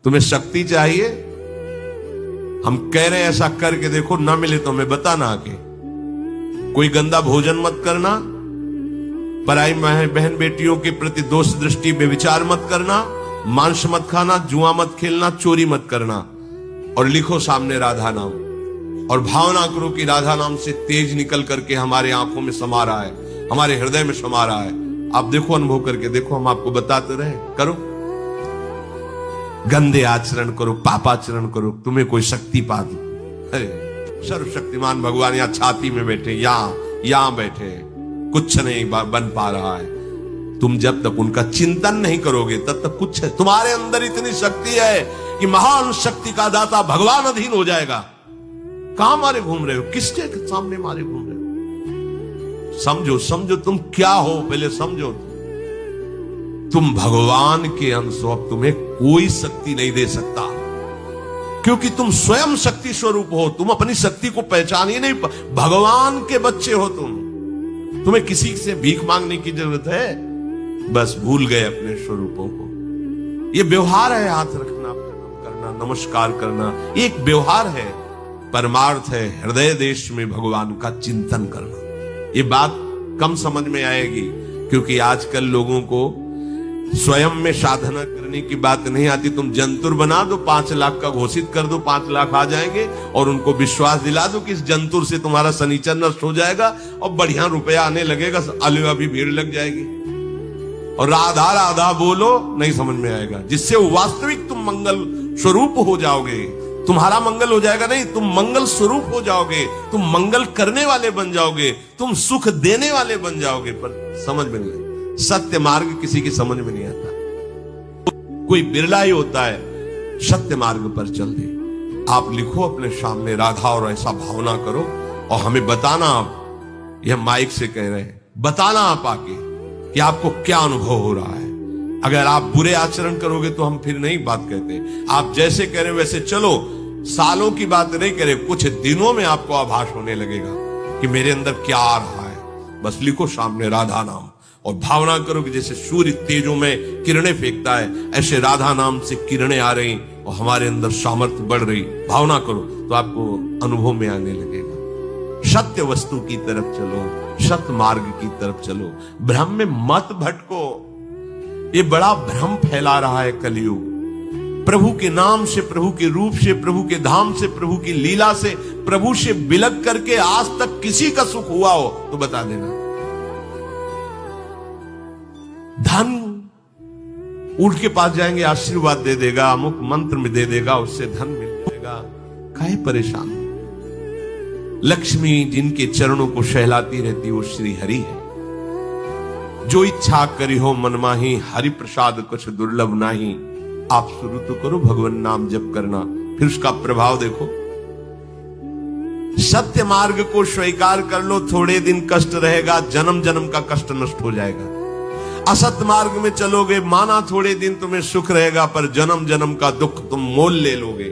तुम्हें शक्ति चाहिए, हम कह रहे हैं ऐसा करके देखो, ना मिले तो हमें बताना आके। कोई गंदा भोजन मत करना, पराई बहन बेटियों के प्रति दोष दृष्टि बेविचार मत करना, मांस मत खाना, जुआ मत खेलना, चोरी मत करना, और लिखो सामने राधा नाम, और भावना करो कि राधा नाम से तेज निकल करके हमारे आंखों में समा रहा है, हमारे हृदय में समा रहा है। आप देखो, अनुभव करके देखो, हम आपको बताते रहे। करो, गंदे आचरण करो, पापाचरण करो, तुम्हें कोई शक्ति पा दो। अरे सर्वशक्तिमान भगवान यहाँ छाती में बैठे, यहां बैठे, कुछ नहीं बन पा रहा है। तुम जब तक उनका चिंतन नहीं करोगे तब तक कुछ है। तुम्हारे अंदर इतनी शक्ति है कि महान शक्ति का दाता भगवान अधीन हो जाएगा। कहां मारे घूम रहे हो, किसके सामने मारे घूम रहे हो? समझो, समझो तुम क्या हो, पहले समझो। तुम भगवान के अंश हो, अब तुम्हें कोई शक्ति नहीं दे सकता, क्योंकि तुम स्वयं शक्ति स्वरूप हो। तुम अपनी शक्ति को पहचान ही नहीं, भगवान के बच्चे हो तुम। तुम्हें किसी से भीख मांगने की जरूरत है? बस भूल गए अपने स्वरूपों को। ये व्यवहार है, हाथ रखना, प्रणाम करना, नमस्कार करना, एक व्यवहार है। परमार्थ है हृदय देश में भगवान का चिंतन करना। ये बात कम समझ में आएगी, क्योंकि आजकल लोगों को स्वयं में साधना करने की बात नहीं आती। तुम जंतुर बना दो, 5 लाख का घोषित कर दो, 5 लाख आ जाएंगे, और उनको विश्वास दिला दो कि इस जंतुर से तुम्हारा शनिचर नष्ट हो जाएगा और बढ़िया रुपया आने लगेगा, अलवा भी भीड़ लग जाएगी। और राधा राधा बोलो, नहीं समझ में आएगा। जिससे वास्तविक तुम मंगल स्वरूप हो जाओगे, तुम्हारा मंगल हो जाएगा नहीं, तुम मंगल स्वरूप हो जाओगे, तुम मंगल करने वाले बन जाओगे, तुम सुख देने वाले बन जाओगे। पर समझ में नहीं, सत्य मार्ग किसी की समझ में नहीं आता। कोई बिरला ही होता है सत्य मार्ग पर चल दे। आप लिखो अपने सामने राधा, और ऐसा भावना करो, और हमें बताना। आप यह माइक से कह रहे हैं, बताना आप आके कि आपको क्या अनुभव हो रहा है। अगर आप बुरे आचरण करोगे तो हम फिर नहीं बात कहते। आप जैसे कह रहे हो वैसे चलो, सालों की बात नहीं करे, कुछ दिनों में आपको आभास होने लगेगा कि मेरे अंदर क्या आ रहा है। बस लिखो सामने राधा नाम, और भावना करो कि जैसे सूर्य तेजों में किरणें फेंकता है, ऐसे राधा नाम से किरणें आ रही और हमारे अंदर सामर्थ्य बढ़ रही। भावना करो तो आपको अनुभव में आने लगेगा। सत्य वस्तु की तरफ चलो, सत्य मार्ग की तरफ चलो, भ्रम में मत भटको। ये बड़ा भ्रम फैला रहा है कलयुग। प्रभु के नाम से, प्रभु के रूप से, प्रभु के धाम से, प्रभु की लीला से, प्रभु से बिलक करके आज तक किसी का सुख हुआ हो तो बता देना। धन ऊंट के पास जाएंगे, आशीर्वाद दे देगा, अमुक मंत्र में दे देगा, उससे धन मिल जाएगा। काहे परेशान? लक्ष्मी जिनके चरणों को सहलाती रहती वो श्री हरि है। जो इच्छा करी हो मन माही, हरि प्रसाद कुछ दुर्लभ नाही। आप शुरू तो करो भगवान नाम जप करना, फिर उसका प्रभाव देखो। सत्य मार्ग को स्वीकार कर लो, थोड़े दिन कष्ट रहेगा, जन्म जन्म का कष्ट नष्ट हो जाएगा। असत्य मार्ग में चलोगे, माना थोड़े दिन तुम्हें सुख रहेगा, पर जन्म जन्म का दुख तुम मोल ले लोगे।